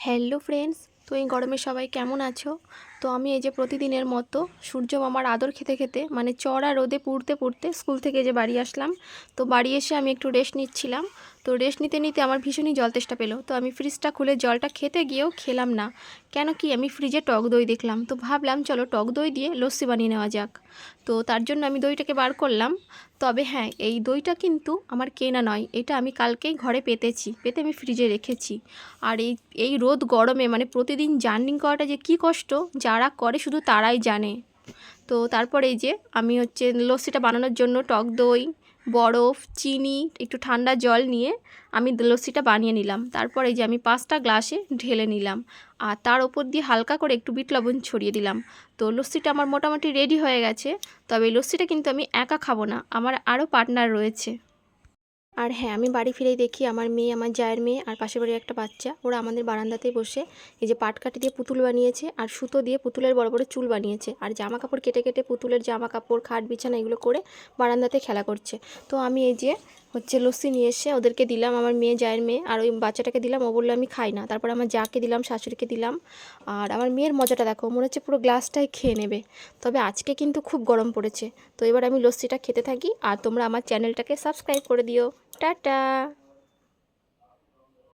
Hello friends, তো এই গরমে সবাই কেমন আছো? তো আমি এই যে প্রতিদিনের মতো সূর্য মামার আদর খেতে খেতে মানে চড়া রোদে পুড়তে পুড়তে স্কুল থেকে যে বাড়ি আসলাম। তো বাড়ি এসে আমি একটু রেস্ট নিচ্ছিলাম। তো রেস্ট নিতে নিতে আমার ভীষণই জল তেষ্টা পেলো। তো আমি ফ্রিজটা খুলে জলটা খেতে গিয়েও খেলাম না। কেন কি আমি ফ্রিজে টক দই দেখলাম, তো ভাবলাম চলো টক দই দিয়ে লস্যি বানিয়ে নেওয়া যাক। তো তার জন্য আমি দইটাকে বার করলাম। তবে হ্যাঁ, এই দইটা কিন্তু আমার কেনা নয়, এটা আমি কালকেই ঘরে পেতে আমি ফ্রিজে রেখেছি। আর এই এই রোদ গরমে মানে প্রতিদিন জার্নি করাটা যে কী কষ্ট, যারা করে শুধু তারাই জানে। তো তারপর এই যে আমি লস্যিটা বানানোর জন্য টক দই, বরফ, চিনি, একটু ঠান্ডা জল নিয়ে আমি লস্যিটা বানিয়ে নিলাম। তারপর এই যে আমি 5টা গ্লাসে ঢেলে নিলাম আর তার ওপর দিয়ে হালকা করে একটু বিট লবণ ছড়িয়ে দিলাম। তো লস্যিটা আমার মোটামুটি রেডি হয়ে গেছে। তবে এই লস্যিটা কিন্তু আমি একা খাবো না, আমার আরও পার্টনার রয়েছে। আর হ্যাঁ, আমি বাড়ি ফিরেই দেখি আমার মেয়ে, আমার জায়ের মেয়ে আর পাশের বাড়ির একটা বাচ্চা, ওরা আমাদের বারান্দাতেই বসে এই যে পাটকাঠি দিয়ে পুতুল বানিয়েছে আর সুতো দিয়ে পুতুলের বড় বড় চুল বানিয়েছে, আর জামা কাপড় কেটে কেটে পুতুলের জামা কাপড়, খাট বিছানা এগুলো করে বারান্দাতে খেলা করছে। তো আমি এই যে লস্যি নিয়ে এসে ওদেরকে দিলাম, আমার মেয়ে, জায়ের মেয়ে আর ওই বাচ্চাটাকে দিলাম। ও বললো আমি খাই না। তারপর আমার যাকে দিলাম, শাশুড়িকে দিলাম। আর আমার মেয়ের মজাটা দেখো, মনে হচ্ছে পুরো গ্লাসটাই খেয়ে নেবে। তবে আজকে কিন্তু খুব গরম পড়েছে। তো এবার আমি লস্যিটা খেতে থাকি আর তোমরা আমার চ্যানেলটাকে সাবস্ক্রাইব করে দিও। টাটা।